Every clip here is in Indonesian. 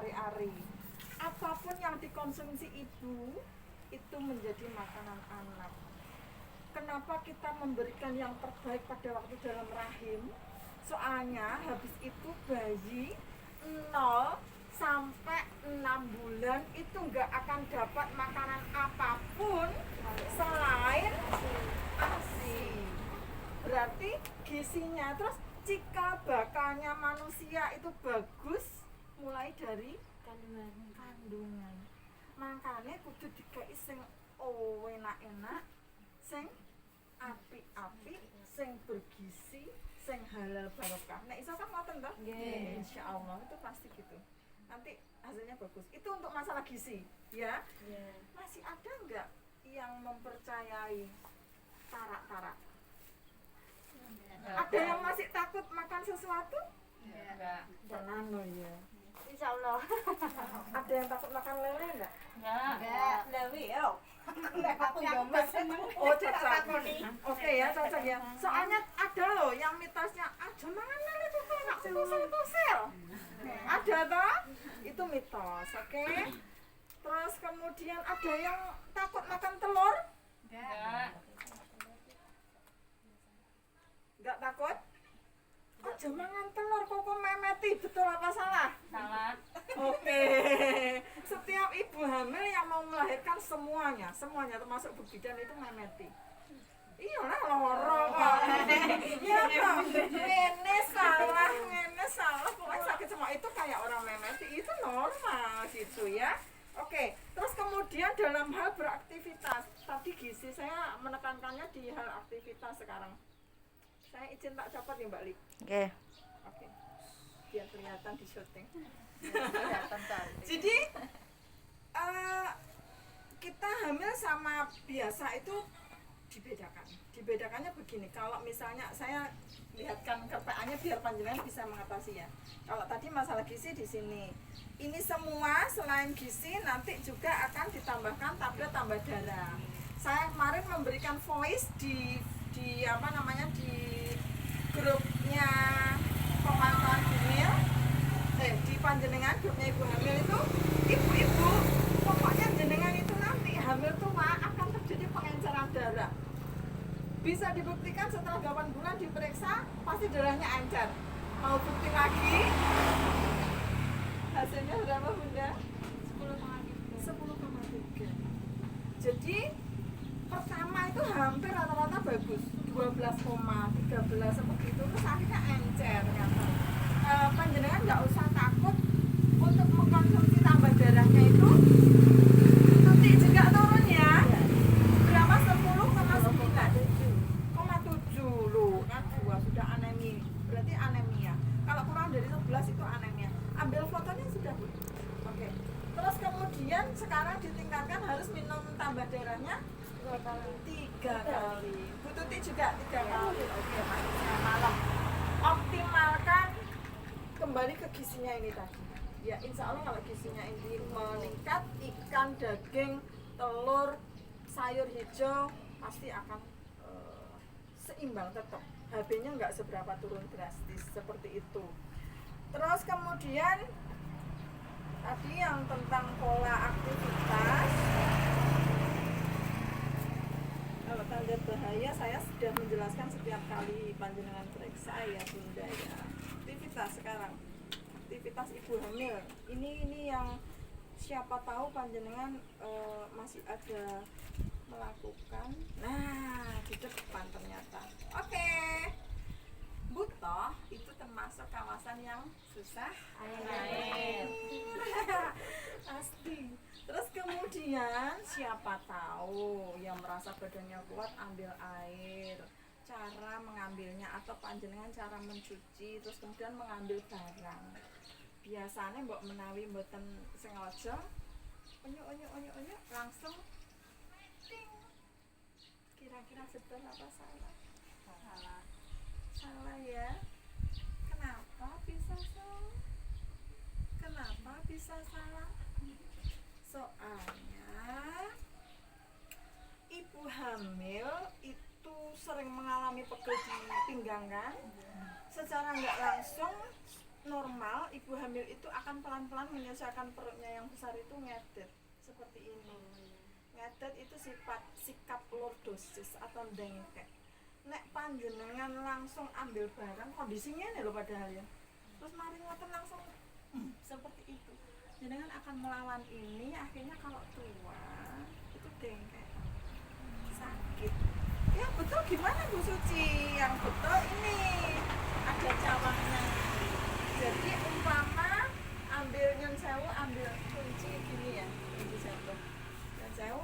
sehari-hari. Apapun yang dikonsumsi ibu itu menjadi makanan anak. Kenapa kita memberikan yang terbaik pada waktu dalam rahim? Soalnya habis itu bayi 0 sampai 6 bulan itu nggak akan dapat makanan apapun selain ASI. Berarti gizinya, terus cikal bakalnya manusia itu bagus mulai dari kandungan. Makanya kudu dikai sing enak-enak, sing apik-apik, sing bergizi, sing halal barokah. Nek iso kan ngoten toh? Nggih. Insyaallah itu pasti gitu. Nanti hasilnya bagus. Itu untuk masalah gizi, ya. Masih ada enggak yang mempercayai tarak-tarak? Ada yang masih takut makan sesuatu? Enggak. Jangan loh ya. Insyaallah. Ada yang takut makan lele enggak? Enggak. Lewi yo. Aku jomblo seneng. Oh, cocok. Oke ya, cocok ya. Soalnya ada loh yang mitosnya, aja mangan lele tuh enak tusil-tusil. Ada toh? Itu mitos, oke? Terus kemudian ada yang takut makan telur? Enggak. Enggak takut? Aja mangan telur kok memeti, betul apa salah? Salah. Oke. Setiap ibu hamil yang mau melahirkan semuanya termasuk bu bidan itu memeti. Iyalah loro kok. Iya toh. Ngene salah, pokoknya sakit semua itu kayak orang memeti, itu normal gitu ya. Oke, terus kemudian dalam hal beraktivitas, tadi gizi saya menekankannya di hal aktivitas sekarang. Saya izin tak copot ya Mbak Lik. Oke. Oke. Biar kelihatan di syuting. Kelihatan cantik. Jadi kita hamil sama biasa itu dibedakannya begini. Kalau misalnya saya lihatkan KPA-nya biar panjenengan bisa mengatasi ya. Kalau tadi masalah gizi di sini, ini semua selain gizi nanti juga akan ditambahkan tablet tambah darah. Saya kemarin memberikan voice di apa namanya di grupnya pemantauan hamil, di panjenengan grupnya ibu hamil itu, ibu-ibu pokoknya jenengan itu nanti hamil tua akan terjadi pengenceran darah. Bisa dibuktikan setelah 8 bulan diperiksa pasti darahnya encer. Mau bukti lagi? Hasilnya berapa Bunda? 10,3. Jadi pertama itu hampir rata-rata bagus, 12,13 seperti itu, terus akhirnya encer ternyata. Panjenengan nggak usah takut untuk mengkonsumsi tambah darahnya itu, nanti juga turun ya. Berapa? 10,9,7 loh, kan 2 sudah anemia, berarti anemia. Kalau kurang dari 11 itu anemia. Ambil fotonya sudah Bu. Oke. Terus kemudian sekarang ditingkatkan harus minum tambah darahnya 3 kali. Bu Tuti juga 3 kali. Oke, maksudnya malam. Optimalkan kembali ke gizinya ini tadi. Ya, insya Allah kalau gizinya ini meningkat, ikan, daging, telur, sayur hijau pasti akan seimbang tetap. HB-nya nggak seberapa turun drastis seperti itu. Terus kemudian tadi yang tentang pola aktivitas. Kalau tanda bahaya saya sudah menjelaskan setiap kali panjenengan periksa ya Bunda ya. Aktivitas sekarang, aktivitas ibu hamil. Ini yang siapa tahu panjenengan masih ada melakukan. Nah di depan ternyata. Oke. Butoh itu termasuk kawasan yang susah air. Pasti. Terus kemudian siapa tahu yang merasa badannya kuat ambil air. Cara mengambilnya atau panjenengan cara mencuci, terus kemudian mengambil barang. Biasanya mbok menawi mboten sengaja onyo langsung ting. Kira-kira betul apa salah? Salah ya. Kenapa bisa salah? Soalnya ibu hamil itu sering mengalami pegel di pinggang kan? Secara nggak langsung normal ibu hamil itu akan pelan-pelan menyesuaikan perutnya yang besar itu ngedet seperti ini. Ngedet itu sikap lordosis atau dengkek. Nek panjenengan langsung ambil barang kondisinya ini loh padahal ya. Terus mari ngoten langsung seperti itu. Jenengan akan melawan ini, akhirnya kalau tua itu dengkek, sakit. Ya betul gimana Bu Suci? Yang betul ini ada cawangnya. Jadi umpama ambil nyon sewu, ambil kunci gini ya, ini satu. Nyon sewu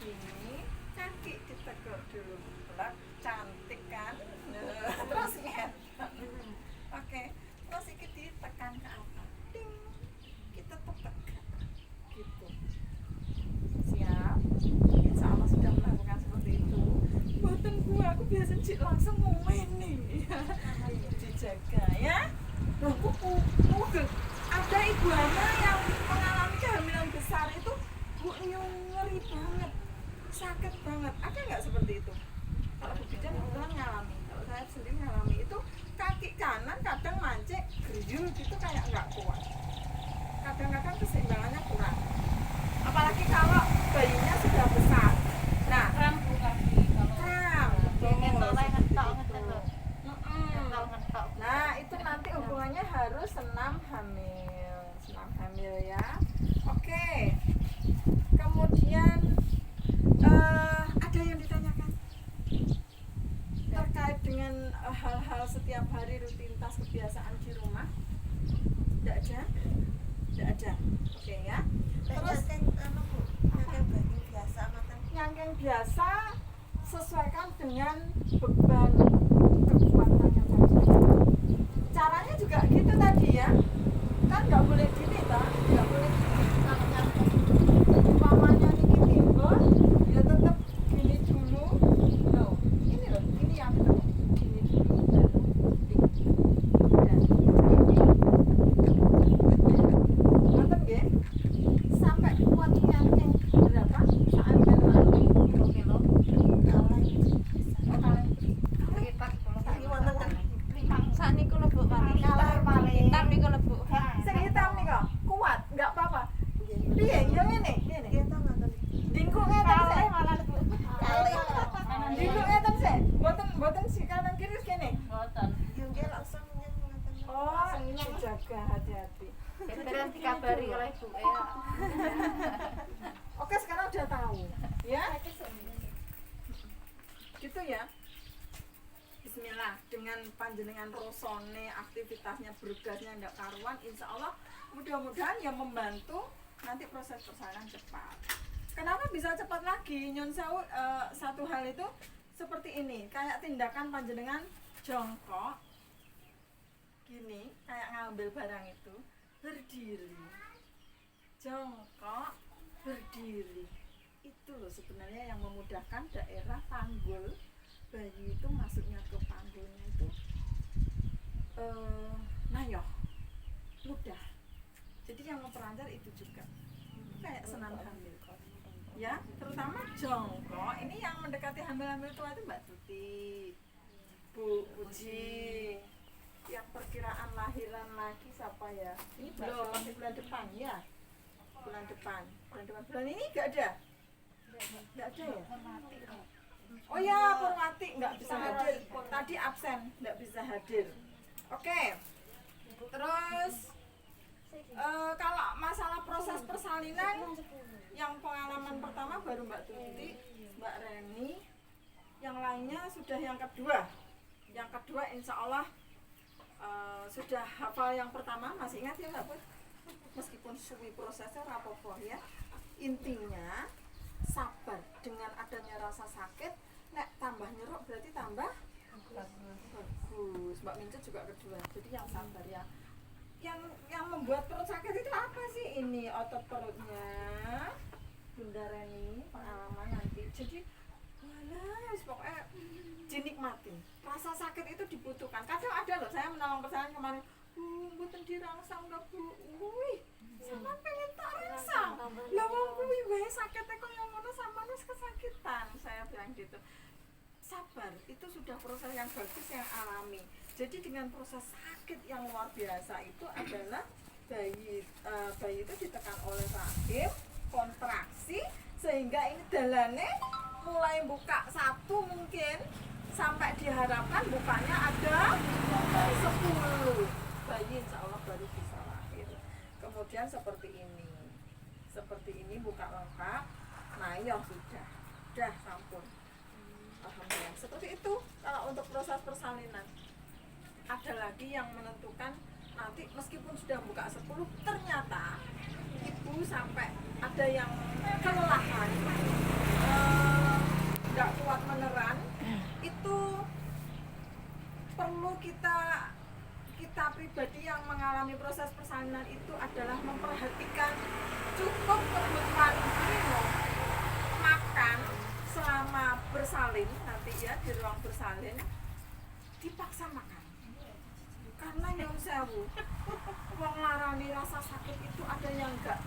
gini, kaki diteguk dulu, belak cantik kan? Terus nget. Oke, terus ini ditekan ke atas, ding, kita tegak, gitu. Siap? Insya Allah sudah melakukan seperti itu. Buatan aku biasa cik langsung ngomongin nih, dijaga ya. Loh, ada ibu hamil yang mengalami kehamilan besar itu Bu ngeri banget, sakit banget. Ada nggak seperti itu? Kalau Bu Bidan kebetulan ngalami, kalau saya sendiri ngalami itu kaki kanan kadang mancek, geriul gitu kayak nggak kuat. Kadang-kadang keseimbangannya kurang. Apalagi kalau bayinya sudah besar. Nah, Kram Bu kaki kalau kram. Nah, itu nanti hubungannya harus senam hamil ya. Oke. Kemudian ada yang ditanyakan terkait dengan hal-hal setiap hari rutinitas kebiasaan di rumah? Tidak ada? Tidak ada. Oke ya. Terus yang biasa sesuaikan dengan beban kekuatannya tadi. Caranya juga gitu tadi ya, kan nggak boleh gini toh, nggak boleh gini. Umpamanya ini timbul, ya tetap gini dulu. Loh, ini loh, ini yang betul. Gini dulu, baru dan ini. Nonton ya, sampai kuat yang berapa? Sampai lalu 2 kilo. Sak niku lho Bu, hitam niku lho Bu. Sing hitam nih kok, kuat, nggak apa-apa. Piye, yo ngene, ngene. Dingkuk ngeten sik. Dingkuk ngeten sik. Mboten si kanan kiri kene. boten. Oh, dijaga hati-hati. Beneran dikabari oleh Ibu ya. Oke, sekarang udah tahu. Ya? Gitu ya. Bismillah, dengan panjenengan rosone aktivitasnya bergasnya ndak karuan, insya Allah mudah-mudahan yang membantu nanti proses persalinan cepat. Kenapa bisa cepat lagi? Nyon sewu, satu hal itu seperti ini, kayak tindakan panjenengan jongkok gini, kayak ngambil barang itu, berdiri, jongkok, berdiri. Itu loh sebenarnya yang memudahkan daerah panggul bayi itu masuknya ke panggulnya itu nayoh, mudah. Jadi yang memperlancar itu juga kayak senam hamil ya, terutama jongkok. Ini yang mendekati hamil-hamil tua itu Mbak Tuti, Bu Puji. Yang perkiraan lahiran lagi siapa ya? Ini belum, masih bulan depan ya, bulan depan bulan ini nggak ada ya. Oh ya, Purwati nggak bisa hadir. Tadi absen, nggak bisa hadir. Oke. Terus kalau masalah proses persalinan, yang pengalaman pertama baru Mbak Tuti, Mbak Reni, yang lainnya sudah yang kedua. Yang kedua insya Allah sudah hafal yang pertama, masih ingat ya Mbak Put? Meskipun suwi prosesnya rapopo ya. Intinya sabar dengan adanya rasa sakit. Nek tambah nyeruk berarti tambah bagus. Mbak Mince juga kedua. Jadi yang sabar ya. Yang membuat perut sakit itu apa sih? Ini otot perutnya. Bunda Reni pengalaman nanti. Jadi walas pokoknya dinikmatin. Rasa sakit itu dibutuhkan. Kadang ada loh, saya menolong persalinan kemarin. Mboten dirangsang lho Bu. Wih, sama pengen tak rangsang. Lah wong kuwi wae sakite koyo ngono sampeyan wis kesakitan. Saya bilang gitu. sabar, itu sudah proses yang bagus, yang alami. Jadi dengan proses sakit yang luar biasa itu adalah bayi itu ditekan oleh rahim, kontraksi, sehingga ini dalannya mulai buka satu mungkin sampai diharapkan bukanya ada 10 bayi, insya Allah baru bisa lahir. Kemudian seperti ini buka lengkap. Nah ya sudah sampun, alhamdulillah. Seperti itu kalau untuk proses persalinan. Ada lagi yang menentukan nanti meskipun sudah buka 10 ternyata ibu sampai ada yang kelelahan, nggak kuat meneran, itu perlu kita pribadi yang mengalami proses persalinan itu adalah memperhatikan cukup kebutuhan minum, makan selama bersalin nanti ya, di ruang bersalin dipaksa makan. Karena yang sewu wong larani rasa sakit itu ada yang enggak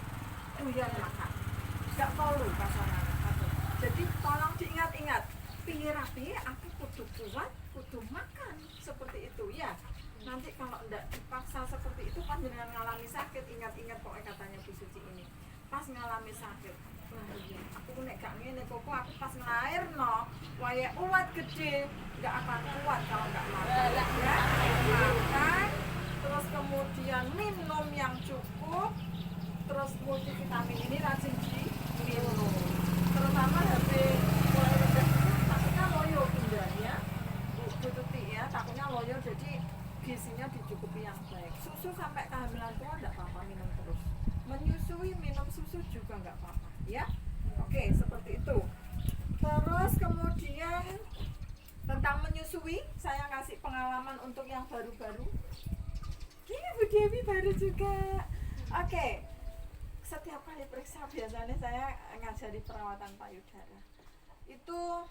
doyan makan, enggak perlu pasangan. Jadi tolong diingat-ingat, piye aku kudu kuat, kudu makan seperti itu ya. Nanti kalau enggak dipaksa seperti itu, pas dengan ngalami sakit, ingat-ingat kok katanya Bu Suci ini, pas ngalami sakit, wah iya, aku nek gak ngene kok aku pas nglairno wae uwat gede, enggak akan kuat kalau enggak makan ya. Makan, terus kemudian minum yang cukup, terus multivitamin ini rajin diminum, terutama habis mulai rendah itu takutnya loyo pindahnya Bu Tuti ya, takutnya loyo, jadi gizinya dicukupi yang baik. Susu sampai kehamilan tua enggak apa-apa minum terus, menyusui minum susu juga enggak apa-apa ya. Oke, seperti itu. Terus kemudian tentang menyusui, saya kasih pengalaman untuk yang baru-baru. Ini Bu Dewi baru juga. Oke, setiap kali periksa biasanya saya ngajari perawatan payudara. Itu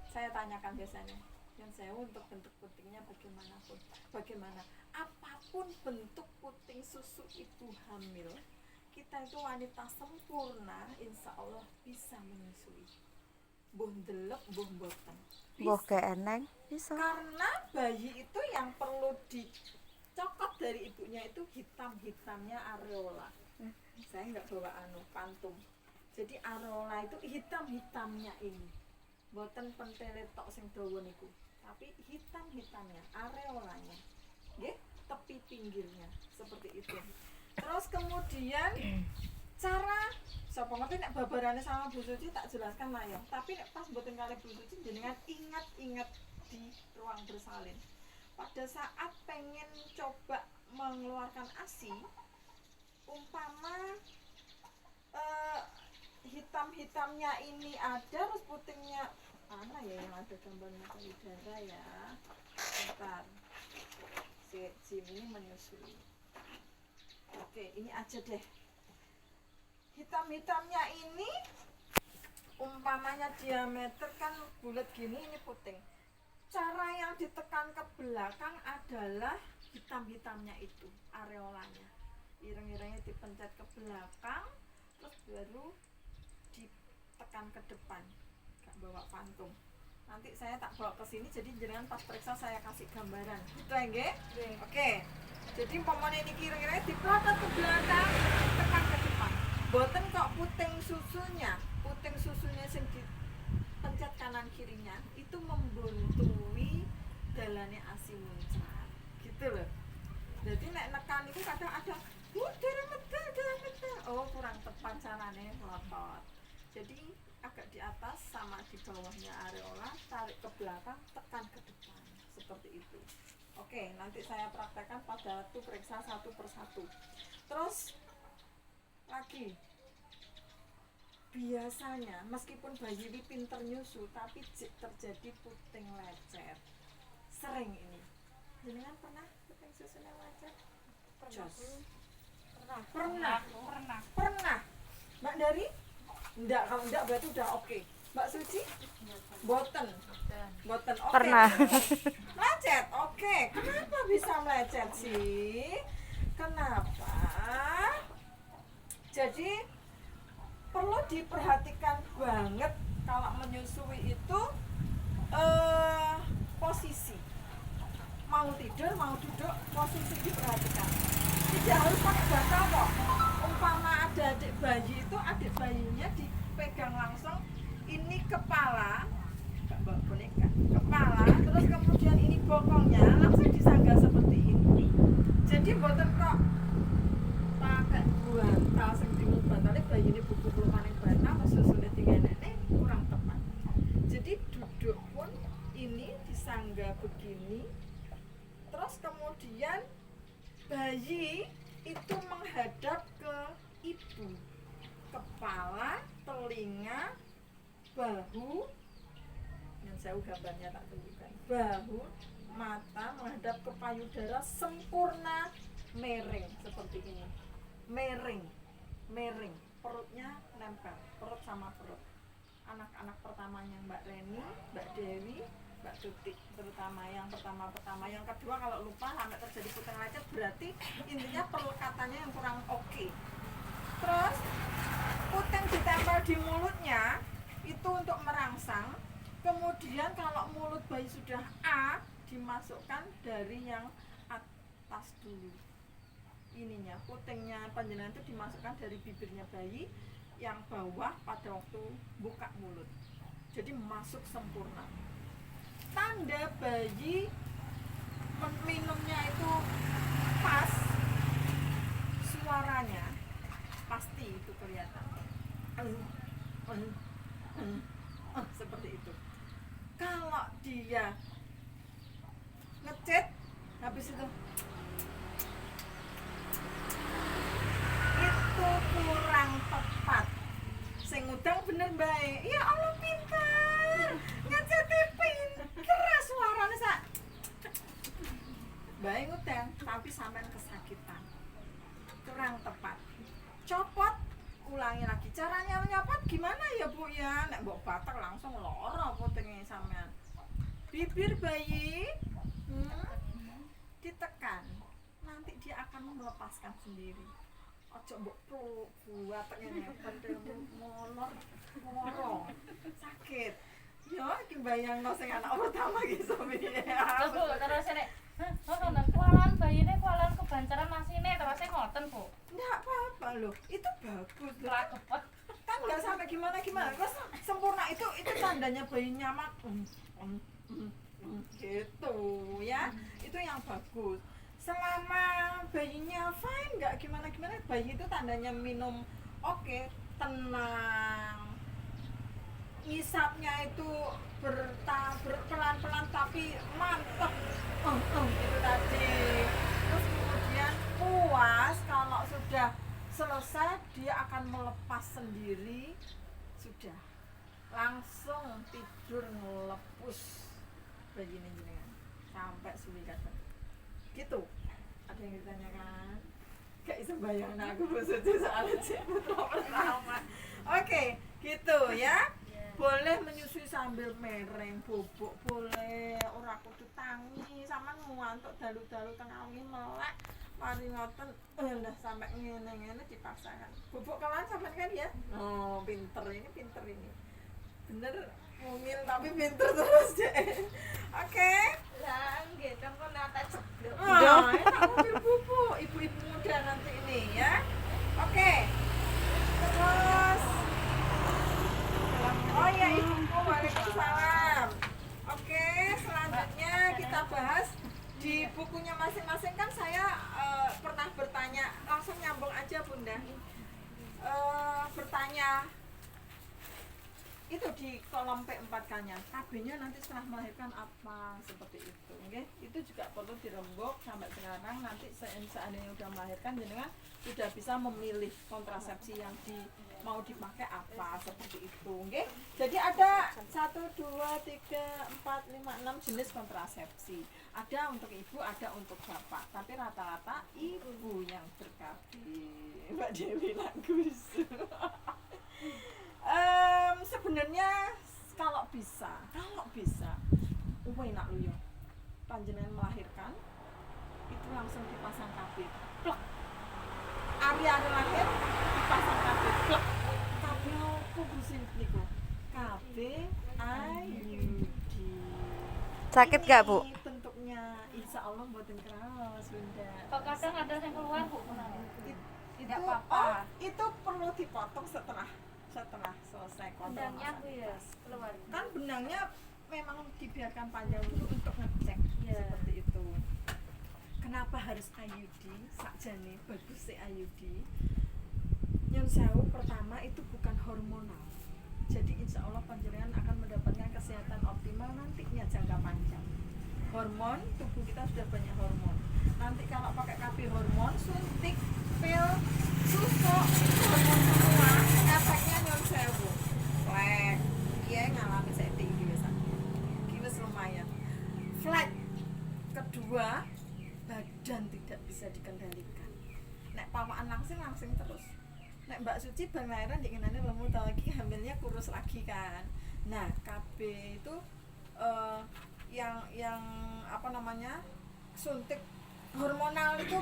saya tanyakan biasanya, yang saya untuk bentuk putingnya bagaimana, apapun bentuk puting susu ibu hamil, kita itu wanita sempurna, insya Allah bisa menyusui. Mbuh ndelep, mbuh mboten. Mbah gak eneng bisa. Karena bayi itu yang perlu dicokot dari ibunya itu hitam-hitamnya areola. Saya nggak bawa pantum. Jadi areola itu hitam-hitamnya ini. Mboten pentele tok sing dawa niku, tapi hitam-hitamnya areolanya. Nggih, tepi pinggirnya seperti itu. Terus kemudian cara sapa ngerti nek babarane sama Bu Suci tak jelaskan lah ya. Tapi nek pas mboten kali Bu Suci jenengan ingat-ingat di ruang bersalin. Pada saat pengen coba mengeluarkan ASI, umpama hitam-hitamnya ini ada, terus putingnya mana ya yang ada gambarnya payudara ya. Bentar. Si Jim ini menyusui. Oke, ini aja deh. Hitam-hitamnya ini umpamanya diameter kan bulat gini, ini puting. Cara yang ditekan ke belakang adalah hitam-hitamnya itu, areolanya. Ireng-irengnya dipencet ke belakang, terus baru ditekan ke depan. Gak bawa pantung. Nanti saya tak bawa ke sini, jadi jangan pas periksa saya kasih gambaran. Gitu ya, nggih? Oke. Jadi umpamanya ini kira-kira diplotot ke belakang, tekan ke depan. Boten kok puting susunya sing dipencet kanan kirinya itu membuntui dalane ASI muncrat. Gitu loh. Jadi nek nekan itu kadang ada medal. Oh, kurang tepat carane melotot. Jadi agak di atas sama di bawahnya areola, tarik ke belakang, tekan ke depan. Seperti itu. Oke, nanti saya praktekkan pada waktu periksa satu persatu. Terus lagi, biasanya meskipun bayi ini pinter nyusu, tapi terjadi puting lecet. Sering ini. Jenengan pernah puting susu yang lecet? Pernah. Mbak Dari? Enggak, kalau enggak berarti udah oke. Mbak Suci? Boten. Oke. Pernah. Lecet, oke. Kenapa bisa melecet sih? Kenapa? Jadi perlu diperhatikan banget Kalau menyusui itu posisi. Mau tidur, mau duduk, posisi diperhatikan. Tidak harus pakai bantal kok. Umpama ada adik bayi itu, adik bayinya dipegang langsung. Ini kepala, Mbak boneka, kepala, terus kemudian ini bokongnya langsung disangga seperti ini. Jadi mboten kok pakai bantal sing dimu bantale bayi ini buku pelumaning bantal susune tinggal nenek kurang tepat. Jadi duduk pun ini disangga begini. Terus kemudian bayi itu menghadap ke ibu. Kepala, telinga, bahu, yang saya gambarnya tak tunjukkan. Bahu, mata menghadap ke payudara sempurna miring seperti ini. Miring, perutnya nempel, perut sama perut. Anak-anak pertamanya Mbak Reni, Mbak Dewi, Mbak Tutik, terutama yang pertama. Yang kedua kalau lupa sampai terjadi puting lecet berarti intinya perlekatannya yang kurang oke. Terus puting ditempel di mulutnya itu untuk merangsang. Kemudian kalau mulut bayi sudah A, dimasukkan dari yang atas dulu. Ininya, putingnya panjenengan itu dimasukkan dari bibirnya bayi, yang bawah pada waktu buka mulut. Jadi masuk sempurna. Tanda bayi minumnya itu pas, suaranya pasti itu kelihatan. Seperti itu. Kalau dia ngecet habis itu kurang tepat. Sing ngudang bener baik. Ya Allah pintar. Ngecete pinter suaranya sak. Baik ngudang tapi sampean kesakitan. Kurang tepat. Copot, ulangi lagi. Caranya menyopot gimana ya Bu ya? Nek mbok batek langsung lara putinge sampean. Bibir bayi ditekan. Nanti dia akan melepaskan sendiri. Ojo mbok buat ngene molor sakit. Yo iki bayangno sing anak pertama iki sampe. Terus nek kualan bayine kualan kebancaran masine terus ngoten, Bu. Enggak apa-apa loh. Itu bagus loh. Cepet. Kan enggak sampai gimana-gimana. Terus sempurna itu tandanya bayi nyaman. Gitu ya. Itu yang bagus. Selama bayinya fine, nggak gimana-gimana, bayi itu tandanya minum oke, tenang, ngisapnya itu pelan-pelan tapi mantep, itu tadi. Terus kemudian puas, kalau sudah selesai dia akan melepas sendiri, sudah langsung tidur ngelepus bayi ini sampai suwi kadang. Gitu. Ada yang ditanyakan? Gak bisa bayangin aku maksudnya soalnya putra pertama. Oke, gitu ya. Boleh menyusui sambil mereng, bubuk boleh, ora kudu tangi, sama ngantuk dalu-dalu tengah wengi melek. Mari ngoten, udah sampai ngene-ngene dipaksakan. Bubuk kelan sampean kan ya? Oh, pinter ini. Bener mungil tapi pinter terus deh. Oke. Lah nggih tengko nata ceblok. Oh, enak mobil bubuk, ibu-ibu muda nanti ini ya. Oke. Terus oh ya ibuku, waalaikumsalam. Oke, selanjutnya kita bahas di bukunya masing-masing. Kan saya pernah bertanya, langsung nyambung aja Bunda. Bertanya itu di kolom P4K-nya, KB-nya nanti setelah melahirkan apa, seperti itu. Okay? Itu juga perlu dirembuk sampai sekarang. Nanti seandainya udah melahirkan, jenengan sudah bisa memilih kontrasepsi yang mau dipakai apa, seperti itu. Okay? Jadi ada 1, 2, 3, 4, 5, 6 jenis kontrasepsi. Ada untuk ibu, ada untuk bapak. Tapi rata-rata ibu yang ber-KB. Mbak Dewi Lagus. Sebenarnya kalau bisa enak lu ya panjenengan melahirkan itu langsung dipasang KB plek, ari lahir dipasang KB plek, KB apa gusin niku, KB IUD. Sakit gak, Bu? Ini bentuknya insya Allah mboten kraos Bunda. Kok kadang ada yang keluar Bu? Itu Nggak apa-apa. oh, itu perlu dipotong setelah selesai kontrol Benangnya masa Bu ya dites. keluar. Kan benangnya memang dibiarkan panjang dulu untuk ngecek Iya. seperti itu. Kenapa harus IUD? Sakjane bagus sih IUD. Nyun sewu, pertama itu bukan hormonal. Jadi insya Allah panjenengan akan mendapatkan kesehatan optimal nantinya jangka panjang. Hormon, tubuh kita sudah banyak hormon. Nanti kalau pakai KB hormon, suntik, pil, susu, itu hormon semua. Efeknya nyun sewu. Flek, dia ngalami setting biasanya. Gila lumayan. Flek. Kedua, badan tidak bisa dikendalikan. Nek pawaan langsing terus. Nek Mbak Suci bang lahiran dikenalnya lemu tau lagi hamilnya kurus lagi kan. Nah KB itu yang apa namanya suntik hormonal itu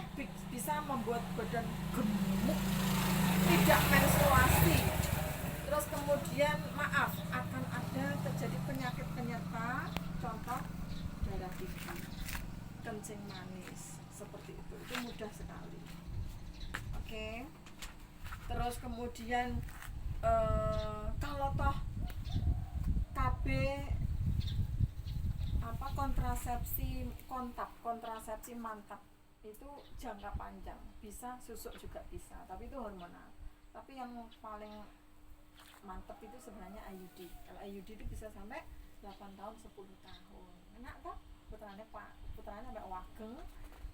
bisa membuat badan gemuk, tidak menstruasi. Terus kemudian maaf akan ada terjadi penyakit penyerta, contoh darah tinggi, kencing manis, seperti itu mudah sekali. Oke. Terus kemudian kalau toh KB apa kontrasepsi mantap itu jangka panjang, bisa susuk juga bisa, tapi itu hormonal. Tapi yang paling mantap itu sebenarnya IUD. Kalau IUD itu bisa sampai 8 tahun 10 tahun. Enak toh? Putranya sampai wageng,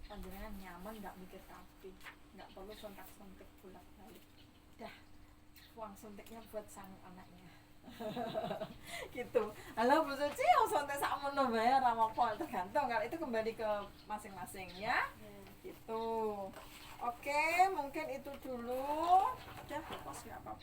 panjenengan nyaman, nggak mikir KB, nggak perlu sontak-sontik bolak-balik. Dah, uang suntiknya buat sang anaknya. Gitu. Halo Bu Suci, yang sontek sakmono bayar sama apa tergantung, kalau itu kembali ke masing-masing ya. Gitu. Oke, mungkin itu dulu. Udah, pos nggak apa-apa.